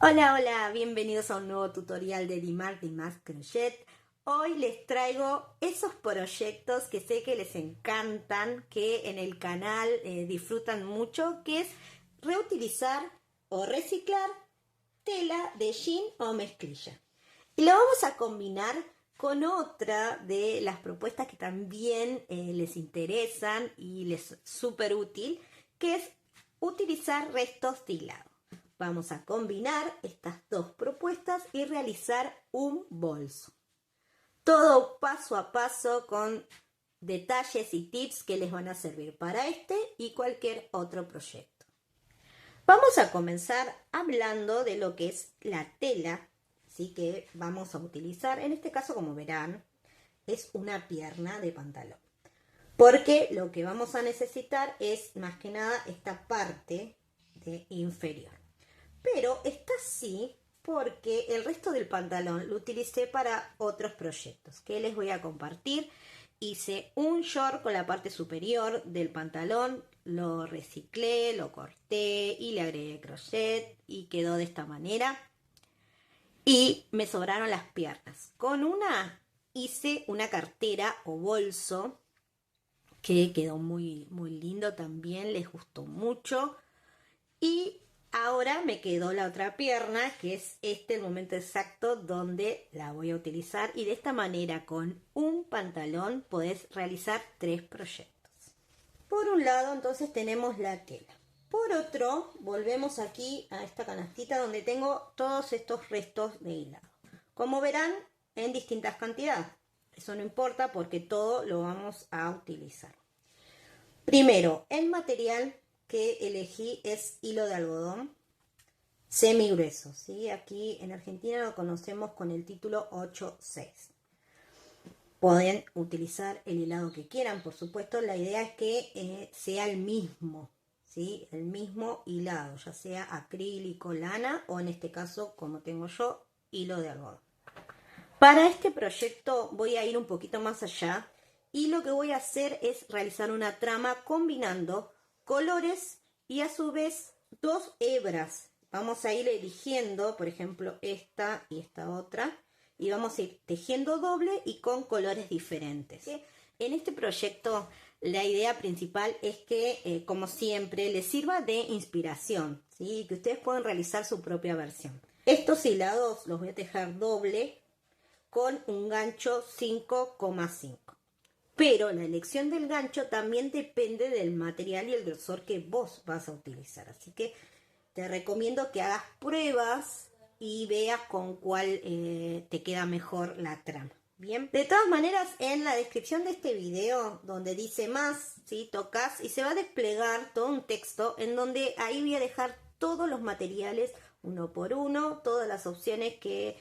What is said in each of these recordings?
Hola, hola, bienvenidos a un nuevo tutorial de Dimas Crochet. Hoy les traigo esos proyectos que sé que les encantan, que en el canal disfrutan mucho, que es reutilizar o reciclar tela de jean o mezclilla. Y lo vamos a combinar con otra de las propuestas que también les interesan y les es súper útil, que es utilizar restos de hilado. Vamos a combinar estas dos propuestas y realizar un bolso. Todo paso a paso con detalles y tips que les van a servir para este y cualquier otro proyecto. Vamos a comenzar hablando de lo que es la tela, ¿sí? Que vamos a utilizar. En este caso, como verán, es una pierna de pantalón. Porque lo que vamos a necesitar es más que nada esta parte de inferior. Pero está así porque el resto del pantalón lo utilicé para otros proyectos que les voy a compartir. Hice un short con la parte superior del pantalón, lo reciclé, lo corté y le agregué crochet y quedó de esta manera. Y me sobraron las piernas. Con una hice una cartera o bolso que quedó muy lindo también, les gustó mucho. Y ahora me quedó la otra pierna, que es el momento exacto donde la voy a utilizar. Y de esta manera, con un pantalón, podés realizar 3 proyectos. Por un lado, entonces, tenemos la tela. Por otro, volvemos aquí a esta canastita donde tengo todos estos restos de hilado. Como verán, en distintas cantidades. Eso no importa porque todo lo vamos a utilizar. Primero, el material que elegí es hilo de algodón semi grueso, ¿sí? Aquí en Argentina lo conocemos con el título 8-6. Pueden utilizar el hilado que quieran, por supuesto. La idea es que sea el mismo, ¿sí? El mismo hilado, ya sea acrílico, lana o en este caso, como tengo yo, hilo de algodón. Para este proyecto voy a ir un poquito más allá y lo que voy a hacer es realizar una trama combinando colores y a su vez 2 hebras. Vamos a ir eligiendo, por ejemplo, esta y esta otra, y vamos a ir tejiendo doble y con colores diferentes. En este proyecto la idea principal es que, como siempre, les sirva de inspiración, ¿sí? Que ustedes puedan realizar su propia versión. Estos hilados los voy a tejer doble con un gancho 5,5. Pero la elección del gancho también depende del material y el grosor que vos vas a utilizar. Así que te recomiendo que hagas pruebas y veas con cuál te queda mejor la trama. Bien, de todas maneras, en la descripción de este video, donde dice más, ¿sí? Tocas y se va a desplegar todo un texto en donde ahí voy a dejar todos los materiales uno por uno, todas las opciones que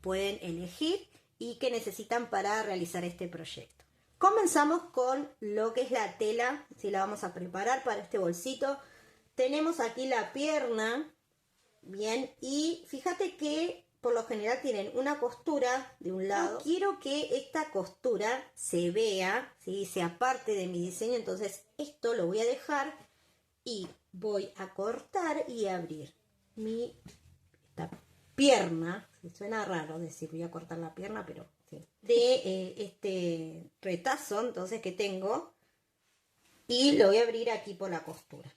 pueden elegir y que necesitan para realizar este proyecto. Comenzamos con lo que es la tela, si la vamos a preparar para este bolsito. Tenemos aquí la pierna, bien, y fíjate que por lo general tienen una costura de un lado. Quiero que esta costura se vea, ¿sí? Sea parte de mi diseño, entonces esto lo voy a dejar y voy a cortar y abrir esta pierna. Suena raro decir voy a cortar la pierna, pero sí, de este retazo entonces que tengo, y lo voy a abrir aquí por la costura.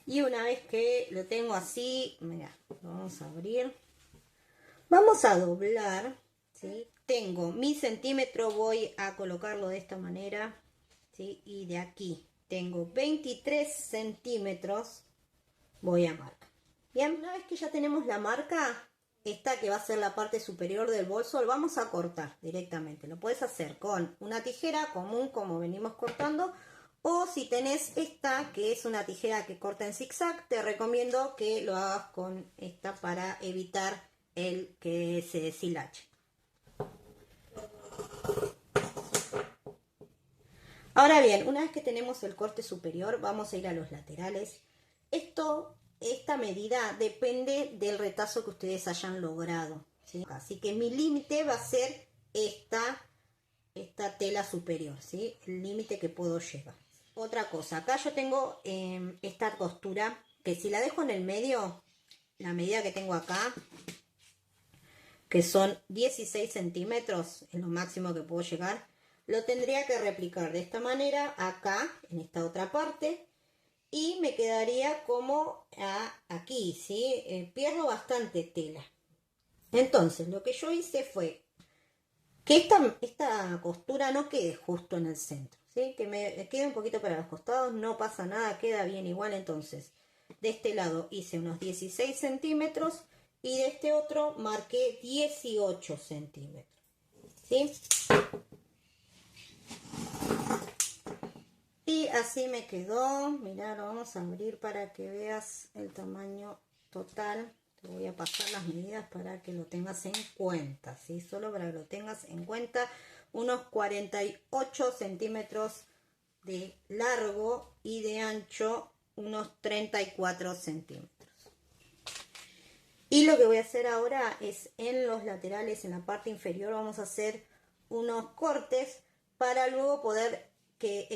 Y una vez que lo tengo así, mira, lo vamos a abrir. Vamos a doblar, ¿sí? Tengo mi centímetro, voy a colocarlo de esta manera, ¿sí? Y de aquí tengo 23 centímetros, voy a marcar. Bien, una vez que ya tenemos la marca, esta que va a ser la parte superior del bolso, lo vamos a cortar directamente. Lo puedes hacer con una tijera común como venimos cortando, o si tenés esta que es una tijera que corta en zigzag, te recomiendo que lo hagas con esta para evitar el que se deshilache. Ahora bien, una vez que tenemos el corte superior, vamos a ir a los laterales. Esta medida depende del retazo que ustedes hayan logrado, ¿sí? Así que mi límite va a ser esta tela superior, ¿sí? El límite que puedo llevar. otra cosa. Acá yo tengo esta costura que si la dejo en el medio, la medida que tengo acá, que son 16 centímetros, es lo máximo que puedo llegar, lo tendría que replicar de esta manera acá, en esta otra parte, y me quedaría como aquí, ¿sí? Pierdo bastante tela. Entonces, lo que yo hice fue que esta costura no quede justo en el centro, ¿sí? Que me quede un poquito para los costados, no pasa nada, queda bien igual. Entonces, de este lado hice unos 16 centímetros y de este otro marqué 18 centímetros, ¿sí? Y así me quedó. Mirá, lo vamos a abrir para que veas el tamaño total. Te voy a pasar las medidas para que lo tengas en cuenta, ¿sí? Solo para que lo tengas en cuenta. Unos 48 centímetros de largo y de ancho unos 34 centímetros. Y lo que voy a hacer ahora es en los laterales, en la parte inferior, vamos a hacer unos cortes para luego poder que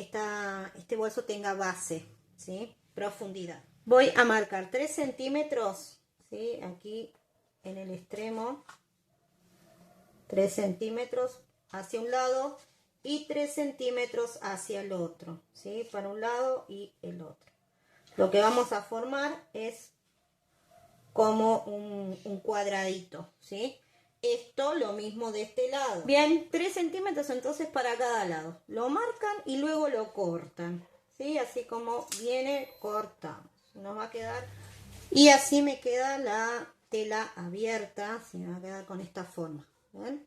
este bolso tenga base, ¿sí? Profundidad. Voy a marcar 3 centímetros, ¿sí? Aquí en el extremo, 3 centímetros hacia un lado y 3 centímetros hacia el otro, ¿sí? Para un lado y el otro. Lo que vamos a formar es como un cuadradito, ¿sí? Esto lo mismo de este lado. Bien, 3 centímetros entonces para cada lado. Lo marcan y luego lo cortan, ¿sí? Así como viene, cortamos. Nos va a quedar... Y así me queda la tela abierta, ¿sí? Me va a quedar con esta forma, ¿ven?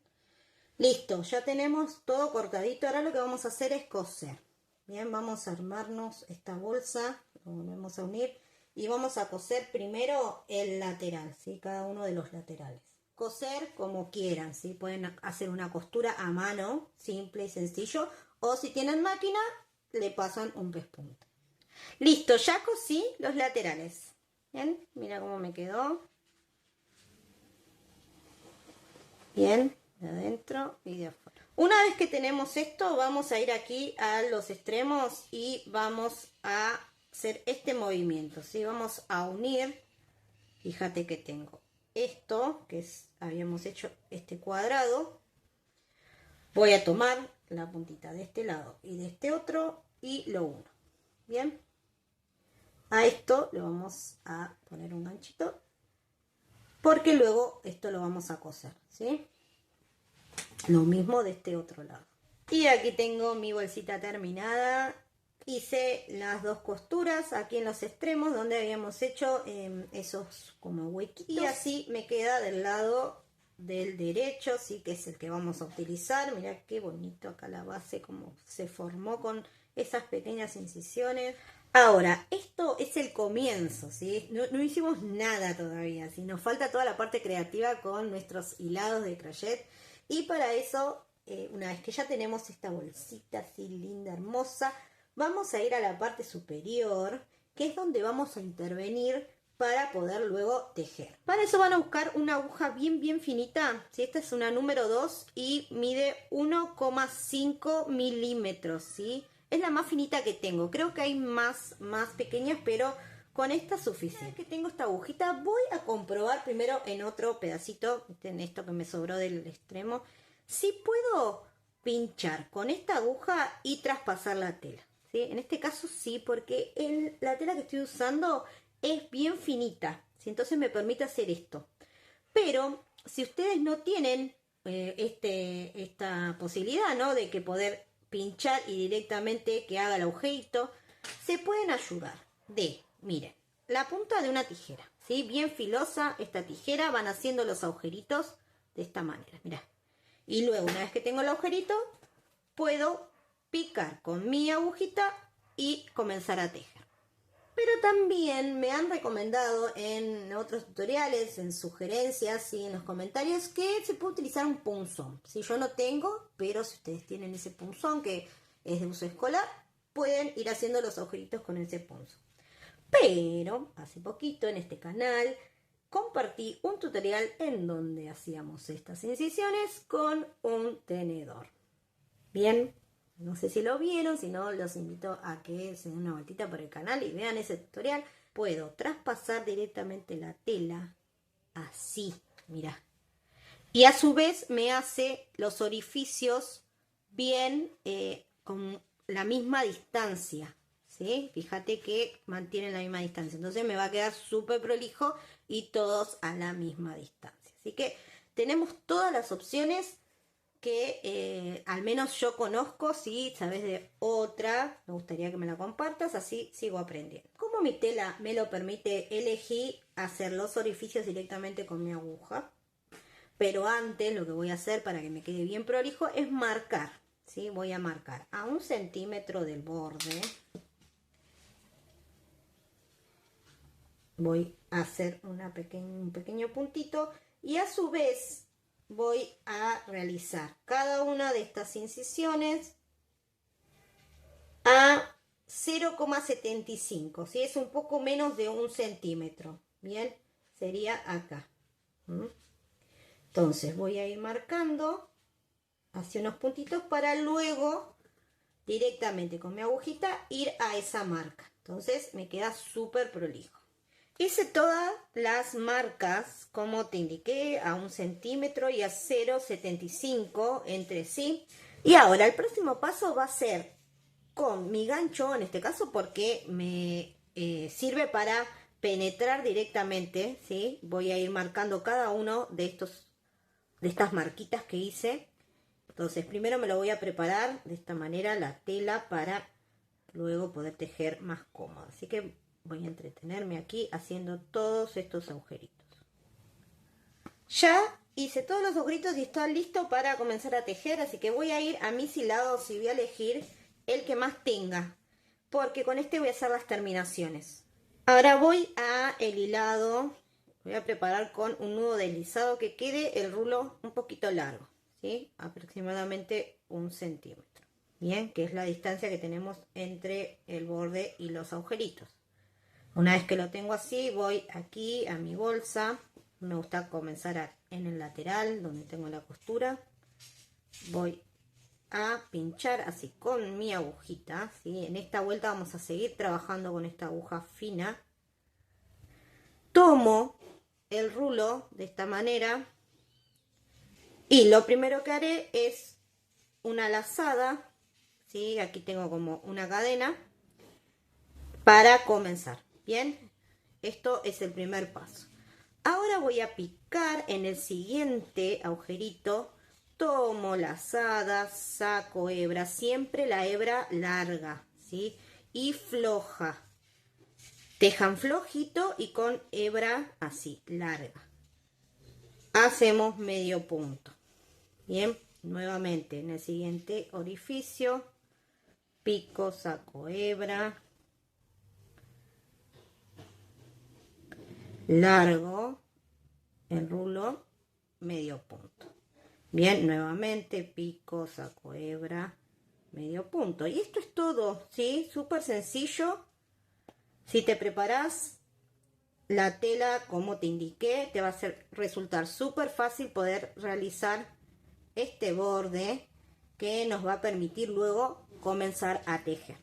Listo, ya tenemos todo cortadito. Ahora lo que vamos a hacer es coser. Bien, vamos a armarnos esta bolsa, lo volvemos a unir y vamos a coser primero el lateral, ¿sí? Cada uno de los laterales. Coser como quieran, ¿sí? Pueden hacer una costura a mano, simple y sencillo, o si tienen máquina, le pasan un pespunte. Listo, ya cosí los laterales. Bien, mira cómo me quedó. Bien, de adentro y de afuera. Una vez que tenemos esto, vamos a ir aquí a los extremos y vamos a hacer este movimiento, ¿sí? Vamos a unir, fíjate que tengo esto, que habíamos hecho este cuadrado. Voy a tomar la puntita de este lado y de este otro y lo uno. Bien, a esto le vamos a poner un ganchito porque luego esto lo vamos a coser, ¿sí? Lo mismo de este otro lado. Y aquí tengo mi bolsita terminada. Hice las dos costuras aquí en los extremos donde habíamos hecho esos como huequitos. Y así me queda del lado del derecho, sí, que es el que vamos a utilizar. Mirá qué bonito acá la base, como se formó con esas pequeñas incisiones. Ahora, esto es el comienzo, ¿sí? No hicimos nada todavía, ¿sí? Nos falta toda la parte creativa con nuestros hilados de crochet. Y para eso, una vez que ya tenemos esta bolsita así linda, hermosa, vamos a ir a la parte superior, que es donde vamos a intervenir para poder luego tejer. Para eso van a buscar una aguja bien finita. ¿Sí? Esta es una número 2 y mide 1,5 milímetros, ¿sí? Es la más finita que tengo. Creo que hay más pequeñas, pero con esta es suficiente. Una vez que tengo esta agujita, voy a comprobar primero en otro pedacito, en esto que me sobró del extremo, si puedo pinchar con esta aguja y traspasar la tela, ¿sí? En este caso sí, porque la tela que estoy usando es bien finita, ¿sí? Entonces me permite hacer esto. Pero si ustedes no tienen esta posibilidad, ¿no? De que poder pinchar y directamente que haga el agujerito, se pueden ayudar miren, la punta de una tijera, ¿sí? Bien filosa esta tijera, van haciendo los agujeritos de esta manera, mirá. Y luego, una vez que tengo el agujerito, puedo picar con mi agujita y comenzar a tejer. Pero también me han recomendado en otros tutoriales, en sugerencias y en los comentarios que se puede utilizar un punzón. Si yo no tengo, pero si ustedes tienen ese punzón que es de uso escolar, pueden ir haciendo los agujeritos con ese punzón. Pero hace poquito en este canal compartí un tutorial en donde hacíamos estas incisiones con un tenedor. Bien, No sé si lo vieron, si no los invito a que se den una vueltita por el canal y vean ese tutorial. Puedo traspasar directamente la tela, así, mira. Y a su vez me hace los orificios bien con la misma distancia, ¿sí? Fíjate que mantienen la misma distancia. Entonces me va a quedar súper prolijo y todos a la misma distancia. Así que tenemos todas las opciones que al menos yo conozco. Si sabes de otra, me gustaría que me la compartas, así sigo aprendiendo. Como mi tela me lo permite, elegí hacer los orificios directamente con mi aguja. Pero antes lo que voy a hacer para que me quede bien prolijo es marcar, ¿sí? Voy a marcar a 1 centímetro del borde. Voy a hacer un pequeño puntito y a su vez voy a realizar cada una de estas incisiones a 0,75, ¿sí? Es un poco menos de 1 centímetro. Bien, sería acá. Entonces voy a ir marcando hacia unos puntitos para luego directamente con mi agujita ir a esa marca. Entonces me queda súper prolijo. Hice todas las marcas como te indiqué, a 1 centímetro y a 0,75 entre sí. Y ahora el próximo paso va a ser con mi gancho, en este caso porque me sirve para penetrar directamente, ¿sí? Voy a ir marcando cada uno de estas marquitas que hice. Entonces primero me lo voy a preparar de esta manera la tela para luego poder tejer más cómodo. Así que voy a entretenerme aquí haciendo todos estos agujeritos. Ya hice todos los agujeritos y está listo para comenzar a tejer, así que voy a ir a mis hilados y voy a elegir el que más tenga, porque con este voy a hacer las terminaciones. Ahora voy a el hilado, voy a preparar con un nudo deslizado que quede el rulo un poquito largo, ¿sí? Aproximadamente 1 centímetro. Bien, que es la distancia que tenemos entre el borde y los agujeritos. Una vez que lo tengo así, voy aquí a mi bolsa. Me gusta comenzar en el lateral donde tengo la costura. Voy a pinchar así con mi agujita, ¿sí? En esta vuelta vamos a seguir trabajando con esta aguja fina. Tomo el rulo de esta manera y lo primero que haré es una lazada, ¿sí? Aquí tengo como una cadena para comenzar. Bien, esto es el primer paso. Ahora voy a picar en el siguiente agujerito. Tomo lazada, saco hebra, siempre la hebra larga, ¿sí? Y floja. Tejan flojito y con hebra así, larga. Hacemos medio punto. Bien, nuevamente en el siguiente orificio, pico, saco hebra, largo el rulo, medio punto. Bien, nuevamente pico, saco hebra, medio punto. Y esto es todo, ¿sí? Súper sencillo. Si te preparas la tela como te indiqué, te va a resultar súper fácil poder realizar este borde que nos va a permitir luego comenzar a tejer,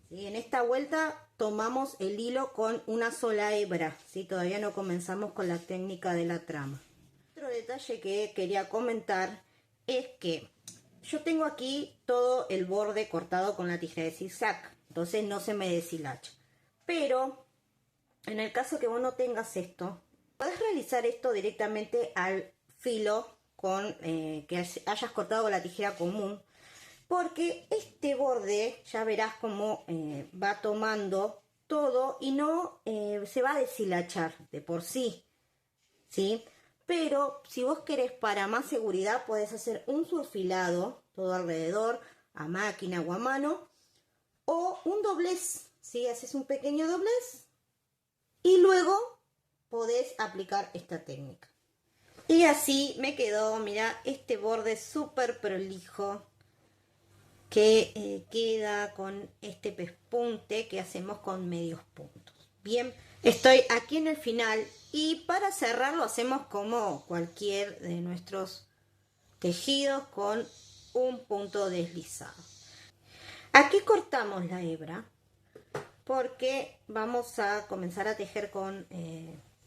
¿sí? En esta vuelta tomamos el hilo con una sola hebra, ¿sí? Todavía no comenzamos con la técnica de la trama. Otro detalle que quería comentar es que yo tengo aquí todo el borde cortado con la tijera de zigzag, entonces no se me deshilacha. Pero en el caso que vos no tengas esto, podés realizar esto directamente al filo con que hayas cortado con la tijera común, porque este borde ya verás cómo va tomando todo y no se va a deshilachar de por sí, ¿sí? Pero si vos querés para más seguridad podés hacer un surfilado todo alrededor a máquina o a mano, o un doblez, ¿sí? Haces un pequeño doblez y luego podés aplicar esta técnica. Y así me quedó, mira, este borde súper prolijo que queda con este pespunte que hacemos con medios puntos. Bien, estoy aquí en el final y para cerrar lo hacemos como cualquier de nuestros tejidos con un punto deslizado. Aquí cortamos la hebra porque vamos a comenzar a tejer con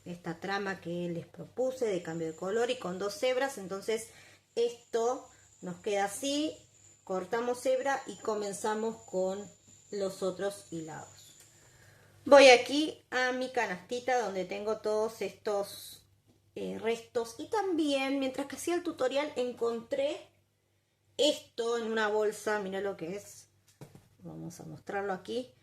esta trama que les propuse de cambio de color y con 2 hebras. Entonces esto nos queda así, cortamos hebra y comenzamos con los otros hilados. Voy aquí a mi canastita donde tengo todos estos restos, y también mientras que hacía el tutorial encontré esto en una bolsa. Mira lo que es, vamos a mostrarlo aquí,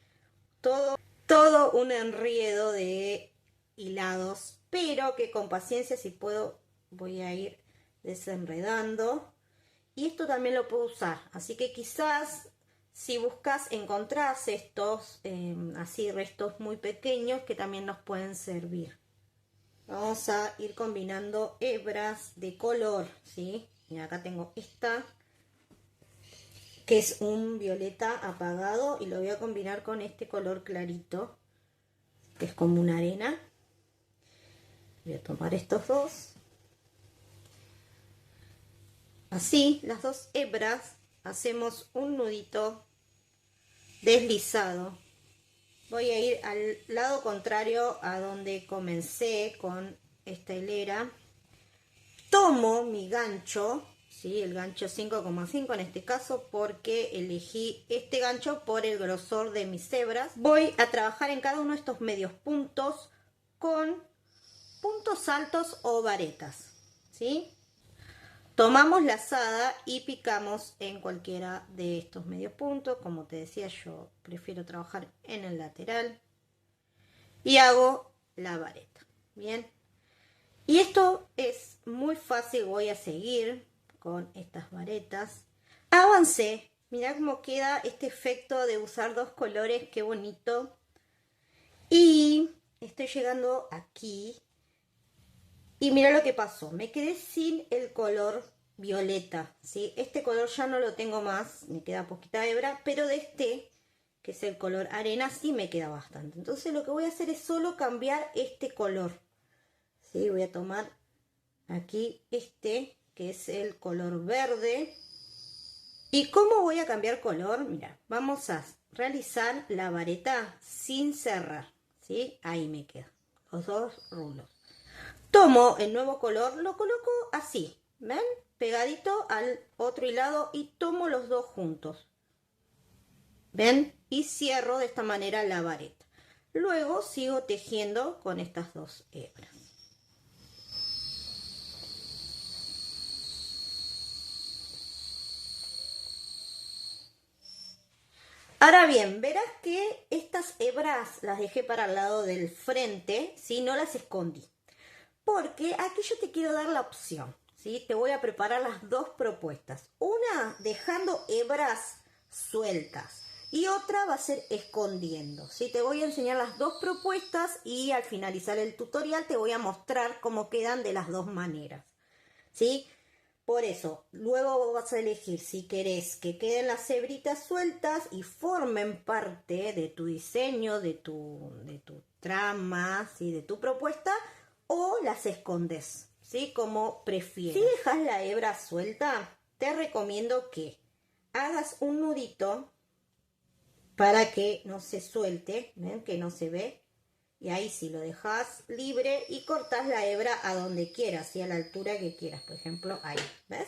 todo un enredo de hilados, pero que con paciencia, si puedo, voy a ir desenredando. Y esto también lo puedo usar, así que quizás si buscas encontrás estos así restos muy pequeños que también nos pueden servir. Vamos a ir combinando hebras de color, ¿sí? Y acá tengo esta, que es un violeta apagado, y lo voy a combinar con este color clarito, que es como una arena. Voy a tomar estos dos. Así, las 2 hebras, hacemos un nudito deslizado. Voy a ir al lado contrario a donde comencé con esta hilera. Tomo mi gancho, ¿sí? El gancho 5,5 en este caso, porque elegí este gancho por el grosor de mis hebras. Voy a trabajar en cada uno de estos medios puntos con puntos altos o varetas, ¿sí? Tomamos la lazada y picamos en cualquiera de estos medios puntos. Como te decía, yo prefiero trabajar en el lateral y hago la vareta. Bien, y esto es muy fácil. Voy a seguir con estas varetas. Avancé, mirá cómo queda este efecto de usar 2 colores, qué bonito. Y estoy llegando aquí. Y mira lo que pasó, me quedé sin el color violeta, ¿sí? Este color ya no lo tengo más, me queda poquita hebra, pero de este, que es el color arena, sí me queda bastante. Entonces lo que voy a hacer es solo cambiar este color, ¿sí? Voy a tomar aquí este, que es el color verde. ¿Y cómo voy a cambiar color? Mira, vamos a realizar la vareta sin cerrar, ¿sí? Ahí me quedan los 2 rulos. Tomo el nuevo color, lo coloco así, ¿ven? Pegadito al otro hilado, y tomo los 2 juntos, ¿ven? Y cierro de esta manera la vareta. Luego sigo tejiendo con estas 2 hebras. Ahora bien, verás que estas hebras las dejé para el lado del frente, ¿sí? No las escondí, porque aquí yo te quiero dar la opción, ¿sí? Te voy a preparar las 2 propuestas. Una dejando hebras sueltas y otra va a ser escondiendo, ¿sí? Te voy a enseñar las 2 propuestas y al finalizar el tutorial te voy a mostrar cómo quedan de las 2 maneras, ¿sí? Por eso, luego vas a elegir si querés que queden las hebritas sueltas y formen parte de tu diseño, de tu trama, ¿sí? De tu propuesta, o las escondes, ¿sí? Como prefieras. Si dejas la hebra suelta, te recomiendo que hagas un nudito para que no se suelte, ¿ven? Que no se ve. Y ahí sí lo dejas libre y cortas la hebra a donde quieras, ¿sí? A la altura que quieras, por ejemplo, ahí, ¿ves?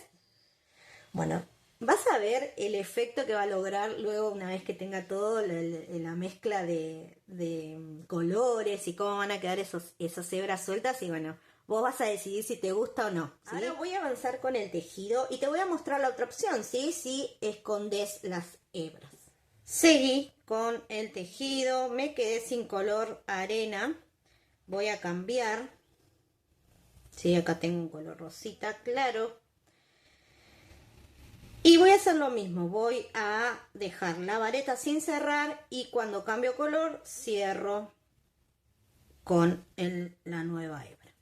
Bueno, vas a ver el efecto que va a lograr luego, una vez que tenga todo la mezcla de colores y cómo van a quedar esas hebras sueltas. Y bueno, vos vas a decidir si te gusta o no, ¿sí? Ahora voy a avanzar con el tejido y te voy a mostrar la otra opción, ¿sí? Si escondes las hebras. Seguí con el tejido, me quedé sin color arena. Voy a cambiar, ¿sí? Acá tengo un color rosita claro. Y voy a hacer lo mismo, voy a dejar la vareta sin cerrar y cuando cambio color cierro con la nueva hebra.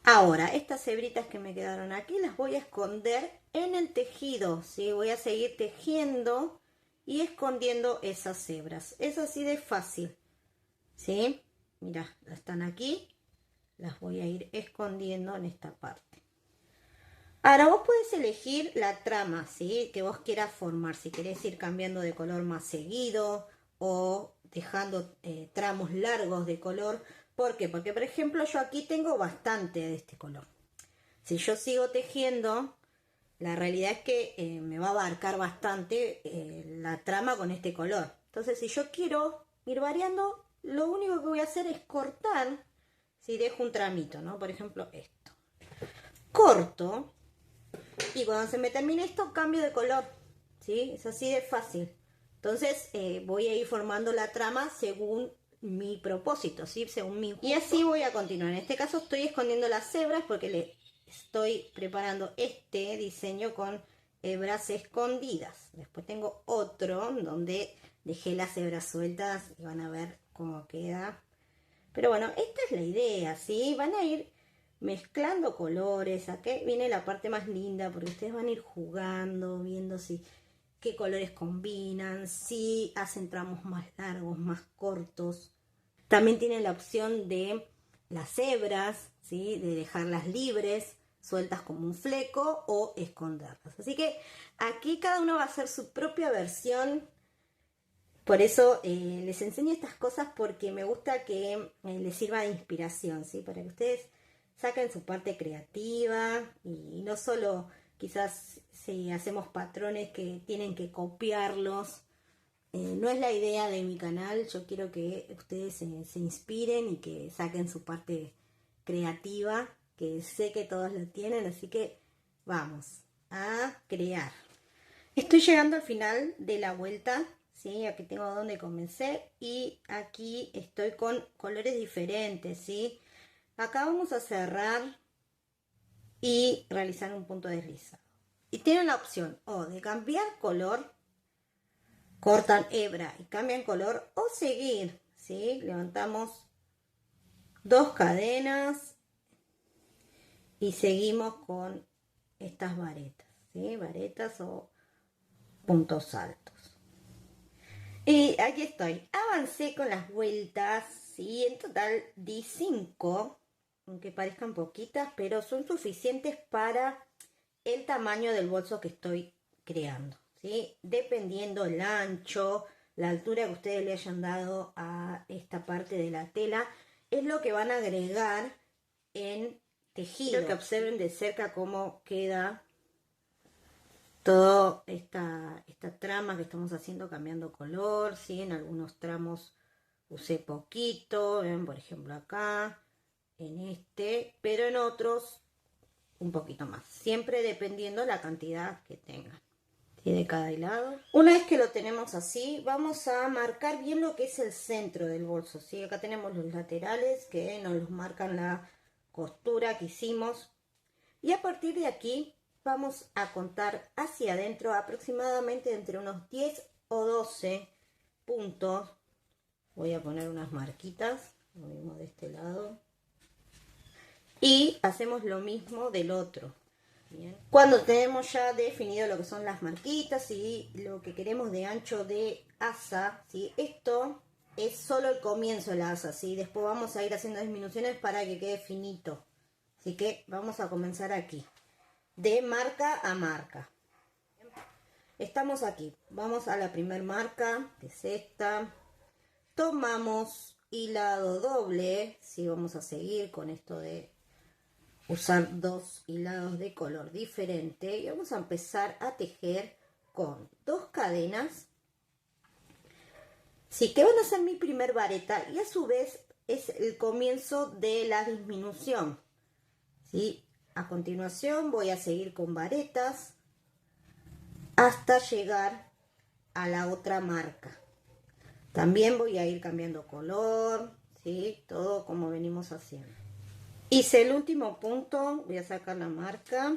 Ahora, estas hebritas que me quedaron aquí las voy a esconder en el tejido, ¿sí? Voy a seguir tejiendo y escondiendo esas hebras. Es así de fácil, ¿sí? Mira, están aquí, las voy a ir escondiendo en esta parte. Ahora vos podés elegir la trama, ¿sí? Que vos quieras formar, si querés ir cambiando de color más seguido o dejando tramos largos de color. ¿Por qué? Porque, por ejemplo, yo aquí tengo bastante de este color. Si yo sigo tejiendo, la realidad es que me va a abarcar bastante la trama con este color. Entonces, si yo quiero ir variando, lo único que voy a hacer es cortar, si dejo un tramito, ¿no? Por ejemplo, esto. Corto. Y cuando se me termine esto, cambio de color, ¿sí? Es así de fácil. Entonces voy a ir formando la trama según mi propósito, ¿sí? Según mi gusto. Y así voy a continuar. En este caso estoy escondiendo las hebras porque le estoy preparando este diseño con hebras escondidas. Después tengo otro donde dejé las hebras sueltas y van a ver cómo queda. Pero bueno, esta es la idea, ¿sí? Van a ir mezclando colores. Aquí viene la parte más linda porque ustedes van a ir jugando, viendo si qué colores combinan, si hacen tramos más largos, más cortos. También tienen la opción de las hebras, ¿sí? De dejarlas libres, sueltas como un fleco o esconderlas. Así que aquí cada uno va a hacer su propia versión. Por eso les enseño estas cosas porque me gusta que les sirva de inspiración, ¿sí? Para que ustedes saquen su parte creativa y no solo quizás si hacemos patrones que tienen que copiarlos. No es la idea de mi canal, yo quiero que ustedes se inspiren y que saquen su parte creativa, que sé que todos la tienen, así que vamos a crear. Estoy llegando al final de la vuelta, ¿sí? Aquí tengo donde comencé y aquí estoy con colores diferentes, ¿sí? Acá vamos a cerrar y realizar un punto deslizado. Y tienen la opción o de cambiar color, cortan hebra y cambian color, o seguir, ¿sí? Levantamos 2 cadenas y seguimos con estas varetas, ¿sí? Varetas o puntos altos. Y aquí estoy, avancé con las vueltas, ¿sí? En total di 5, aunque parezcan poquitas, pero son suficientes para el tamaño del bolso que estoy creando, ¿sí? Dependiendo el ancho, la altura que ustedes le hayan dado a esta parte de la tela, es lo que van a agregar en tejido. Quiero que observen de cerca cómo queda toda esta trama que estamos haciendo, cambiando color, ¿sí? En algunos tramos usé poquito, ¿ven? Por ejemplo acá, en este, pero en otros un poquito más, siempre dependiendo la cantidad que tengan, ¿sí? De cada lado. Una vez que lo tenemos así, vamos a marcar bien lo que es el centro del bolso, ¿sí? Acá tenemos los laterales que nos los marcan la costura que hicimos, y a partir de aquí vamos a contar hacia adentro aproximadamente entre unos 10 o 12 puntos. Voy a poner unas marquitas, lo mismo de este lado. Y hacemos lo mismo del otro. Bien. Cuando tenemos ya definido lo que son las marquitas y lo que queremos de ancho de asa, ¿sí? Esto es solo el comienzo de la asa, ¿sí? Después vamos a ir haciendo disminuciones para que quede finito. Así que vamos a comenzar aquí, de marca a marca. Estamos aquí, vamos a la primera marca, que es esta. Tomamos hilado doble, ¿sí? Vamos a seguir con esto de usar 2 hilados de color diferente y vamos a empezar a tejer con 2 cadenas, sí, que van a ser mi primer vareta y a su vez es el comienzo de la disminución, ¿sí? A continuación voy a seguir con varetas hasta llegar a la otra marca. También voy a ir cambiando color, ¿sí? Todo como venimos haciendo. Hice el último punto, voy a sacar la marca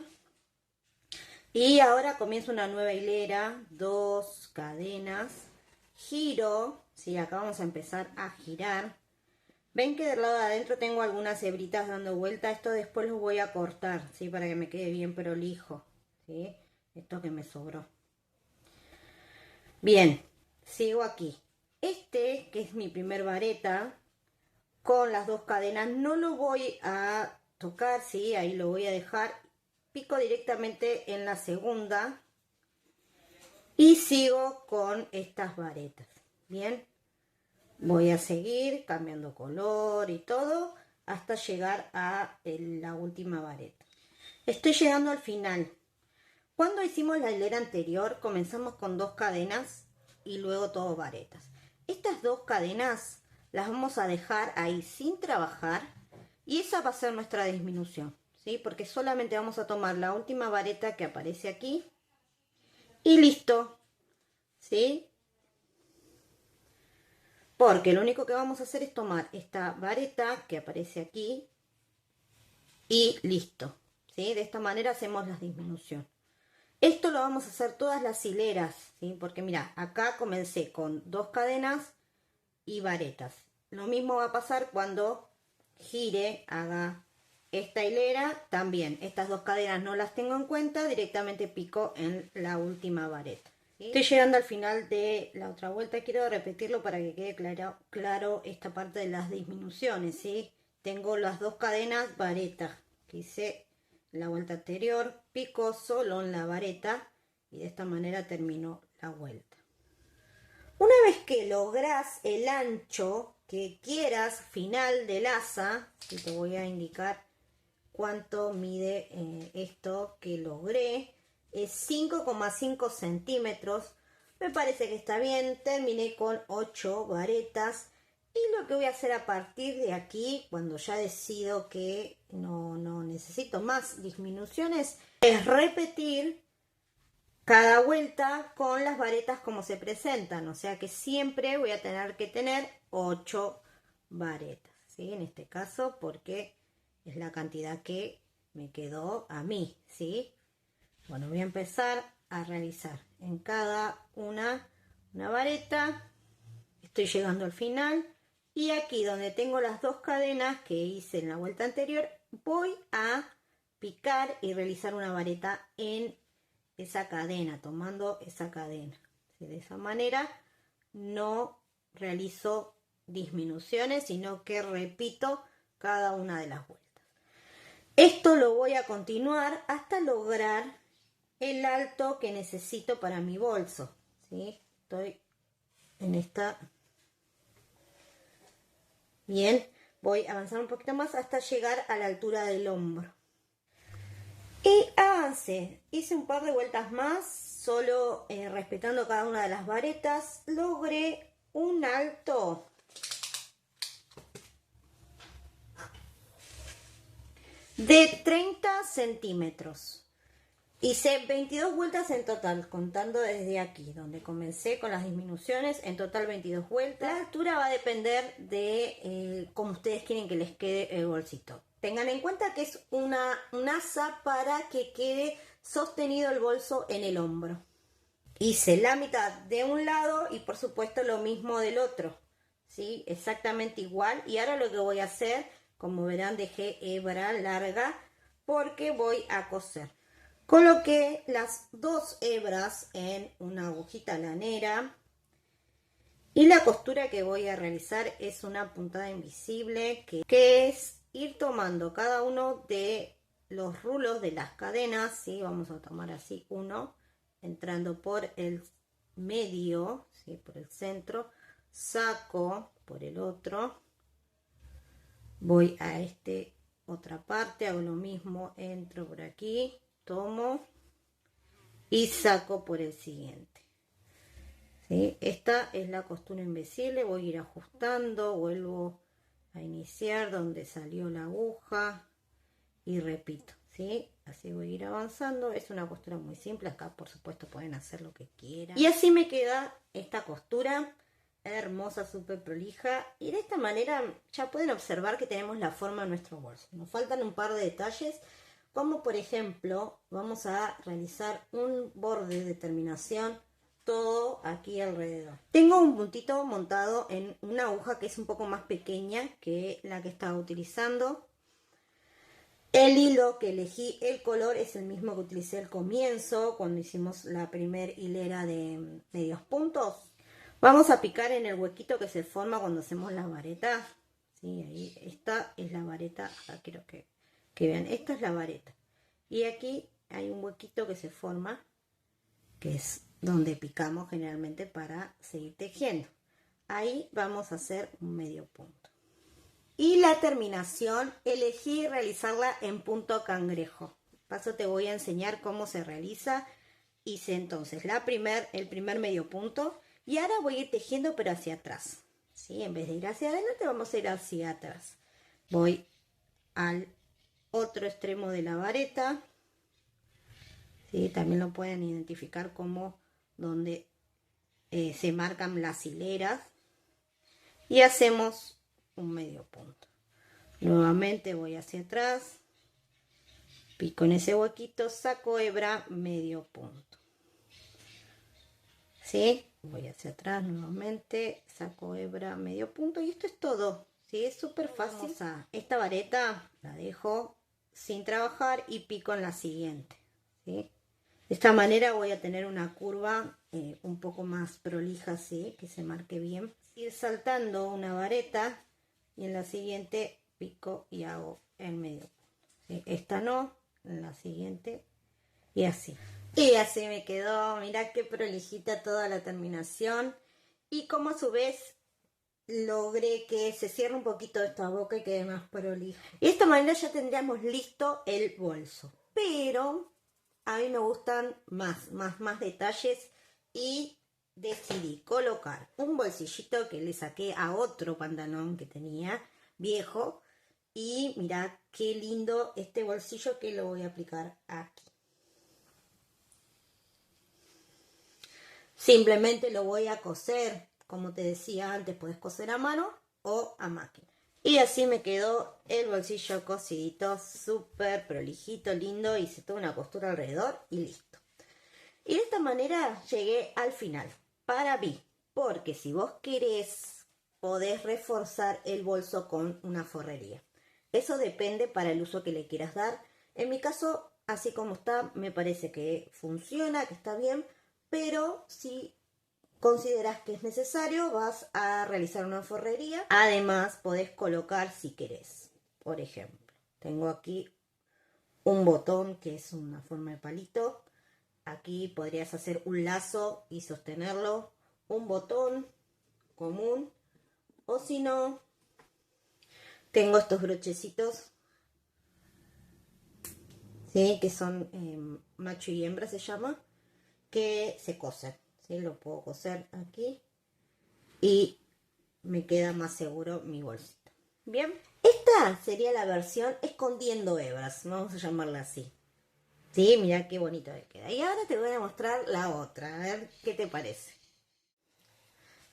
y ahora comienzo una nueva hilera, 2 cadenas, giro, ¿sí? Acá vamos a empezar a girar. Ven que del lado de adentro tengo algunas hebritas dando vuelta, esto después lo voy a cortar, ¿sí? Para que me quede bien prolijo, ¿sí? Esto que me sobró. Bien, sigo aquí. Este, que es mi primer vareta, con las 2 cadenas, no lo voy a tocar, ¿sí? Ahí lo voy a dejar, pico directamente en la segunda y sigo con estas varetas. Bien, voy a seguir cambiando color y todo hasta llegar a la última vareta. Estoy llegando al final. Cuando hicimos la hilera anterior comenzamos con 2 cadenas y luego todo varetas. Estas 2 cadenas las vamos a dejar ahí sin trabajar y esa va a ser nuestra disminución, ¿sí? Porque solamente vamos a tomar la última vareta que aparece aquí y listo, ¿sí? Porque lo único que vamos a hacer es tomar esta vareta que aparece aquí y listo, ¿sí? De esta manera hacemos la disminución. Esto lo vamos a hacer todas las hileras, ¿sí? Porque mira, acá comencé con 2 cadenas y varetas. Lo mismo va a pasar cuando gire, haga esta hilera. También estas 2 cadenas no las tengo en cuenta, directamente pico en la última vareta, ¿sí? Estoy llegando al final de la otra vuelta. Quiero repetirlo para que quede claro esta parte de las disminuciones, ¿sí? Tengo las 2 cadenas varetas que hice la vuelta anterior, pico solo en la vareta y de esta manera termino la vuelta. Una vez que logras el ancho que quieras final del asa, y te voy a indicar cuánto mide esto que logré, es 5,5 centímetros, me parece que está bien. Terminé con 8 varetas. Y lo que voy a hacer a partir de aquí, cuando ya decido que no necesito más disminuciones, es repetir cada vuelta con las varetas como se presentan. O sea que siempre voy a tener que tener 8 varetas, ¿sí? En este caso, porque es la cantidad que me quedó a mí, ¿sí? Bueno, voy a empezar a realizar en cada una vareta. Estoy llegando al final. Y aquí donde tengo las 2 cadenas que hice en la vuelta anterior, voy a picar y realizar una vareta en esa cadena, tomando esa cadena. De esa manera no realizo disminuciones, sino que repito cada una de las vueltas. Esto lo voy a continuar hasta lograr el alto que necesito para mi bolso, ¿sí? Estoy en esta... Bien, voy a avanzar un poquito más hasta llegar a la altura del hombro. Y avancé, hice un par de vueltas más, solo respetando cada una de las varetas. Logré un alto de 30 centímetros. Hice 22 vueltas en total, contando desde aquí, donde comencé con las disminuciones, en total 22 vueltas. La altura va a depender de cómo ustedes quieren que les quede el bolsito. Tengan en cuenta que es un asa para que quede sostenido el bolso en el hombro. Hice la mitad de un lado y por supuesto lo mismo del otro, ¿sí? Exactamente igual. Y ahora lo que voy a hacer, como verán, dejé hebra larga porque voy a coser. Coloqué las 2 hebras en una agujita lanera y la costura que voy a realizar es una puntada invisible que es ir tomando cada uno de los rulos de las cadenas, ¿sí? Vamos a tomar así uno, entrando por el medio, ¿sí? Por el centro, saco por el otro, voy a otra parte, hago lo mismo, entro por aquí, tomo y saco por el siguiente, ¿sí? Esta es la costura invisible. Voy a ir ajustando, vuelvo a iniciar donde salió la aguja y repito, ¿sí? Así voy a ir avanzando. Es una costura muy simple, acá por supuesto pueden hacer lo que quieran. Y así me queda esta costura hermosa, súper prolija, y de esta manera ya pueden observar que tenemos la forma de nuestro bolso. Nos faltan un par de detalles, como por ejemplo vamos a realizar un borde de terminación todo aquí alrededor. Tengo un puntito montado en una aguja que es un poco más pequeña que la que estaba utilizando. El hilo que elegí, el color es el mismo que utilicé al comienzo cuando hicimos la primera hilera de medios puntos. Vamos a picar en el huequito que se forma cuando hacemos la vareta, ¿sí? Ahí, esta es la vareta, acá quiero que vean, esta es la vareta. Y aquí hay un huequito que se forma, que es donde picamos generalmente para seguir tejiendo. Ahí vamos a hacer un medio punto. Y la terminación, elegí realizarla en punto cangrejo. Paso te voy a enseñar cómo se realiza. Hice entonces el primer medio punto y ahora voy a ir tejiendo pero hacia atrás. ¿Sí? En vez de ir hacia adelante vamos a ir hacia atrás. Voy al otro extremo de la vareta. ¿Sí? También lo pueden identificar como donde se marcan las hileras. Y hacemos un medio punto. Nuevamente voy hacia atrás. Pico en ese huequito, saco hebra, medio punto. ¿Sí? Voy hacia atrás nuevamente, saco hebra, medio punto y esto es todo. ¿Sí? Es súper fácil. Esta vareta la dejo sin trabajar y pico en la siguiente. ¿Sí? De esta manera voy a tener una curva un poco más prolija, ¿sí? Que se marque bien. Ir saltando una vareta y en la siguiente pico y hago el medio punto. ¿Sí? Esta no, en la siguiente y así. Y así me quedó, mirá qué prolijita toda la terminación. Y como a su vez logré que se cierre un poquito esta boca y quede más prolija. Y de esta manera ya tendríamos listo el bolso. Pero a mí me gustan más detalles y decidí colocar un bolsillito que le saqué a otro pantalón que tenía viejo. Y mirá qué lindo este bolsillo que lo voy a aplicar aquí. Simplemente lo voy a coser, como te decía antes, puedes coser a mano o a máquina. Y así me quedó el bolsillo cosidito, súper prolijito, lindo, hice toda una costura alrededor y listo. Y de esta manera llegué al final, para mí, porque si vos querés, podés reforzar el bolso con una forrería. Eso depende para el uso que le quieras dar. En mi caso, así como está, me parece que funciona, que está bien, pero si consideras que es necesario, vas a realizar una forrería. Además, podés colocar si querés. Por ejemplo, tengo aquí un botón que es una forma de palito. Aquí podrías hacer un lazo y sostenerlo. Un botón común. O si no, tengo estos brochecitos, ¿sí? Que son macho y hembra se llama, que se cosen. ¿Sí? Lo puedo coser aquí y me queda más seguro mi bolsito. Bien, esta sería la versión escondiendo hebras, vamos a llamarla así. Sí, mira qué bonito que queda. Y ahora te voy a mostrar la otra, a ver qué te parece.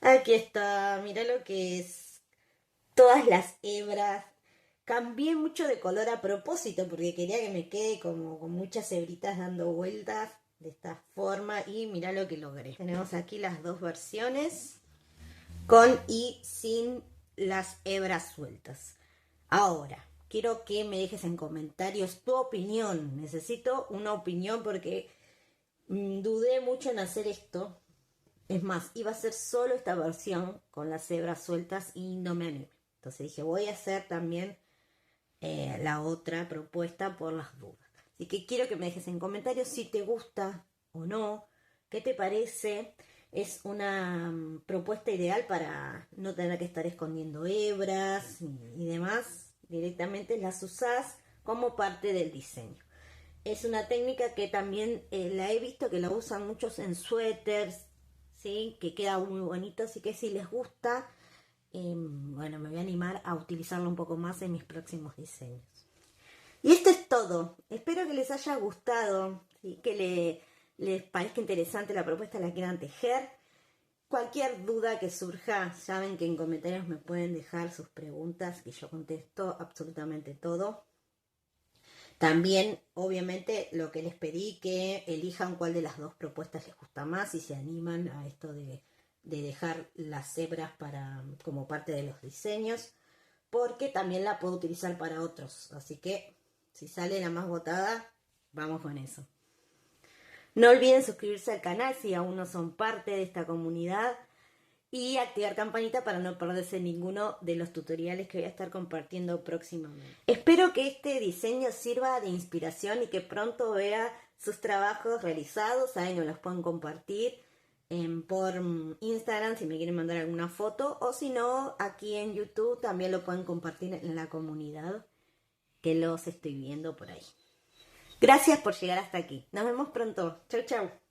Aquí está, mira lo que es. Todas las hebras. Cambié mucho de color a propósito porque quería que me quede como con muchas hebritas dando vueltas de esta forma y mira lo que logré. Tenemos aquí las dos versiones con y sin las hebras sueltas. Ahora, quiero que me dejes en comentarios tu opinión. Necesito una opinión porque dudé mucho en hacer esto. Es más, iba a ser solo esta versión con las hebras sueltas y no me animé. Entonces dije, voy a hacer también la otra propuesta por las dudas. Así que quiero que me dejes en comentarios si te gusta o no, qué te parece. Es una propuesta ideal para no tener que estar escondiendo hebras y demás. Directamente las usás como parte del diseño. Es una técnica que también la he visto que la usan muchos en suéteres, ¿sí? Que queda muy bonito, así que si les gusta, bueno, me voy a animar a utilizarlo un poco más en mis próximos diseños. Y esto es todo. Espero que les haya gustado, ¿sí? Que les parezca interesante la propuesta, la quieran tejer. Cualquier duda que surja, saben que en comentarios me pueden dejar sus preguntas, que yo contesto absolutamente todo. También, obviamente, lo que les pedí, que elijan cuál de las dos propuestas les gusta más y se animan a esto de dejar las hebras como parte de los diseños, porque también la puedo utilizar para otros. Así que, si sale la más votada, vamos con eso. No olviden suscribirse al canal si aún no son parte de esta comunidad. y activar campanita para no perderse ninguno de los tutoriales que voy a estar compartiendo próximamente. Espero que este diseño sirva de inspiración y que pronto vea sus trabajos realizados. Saben, me los pueden compartir por Instagram si me quieren mandar alguna foto, o si no, aquí en YouTube también lo pueden compartir en la comunidad, que los estoy viendo por ahí. Gracias por llegar hasta aquí. Nos vemos pronto. Chau, chau.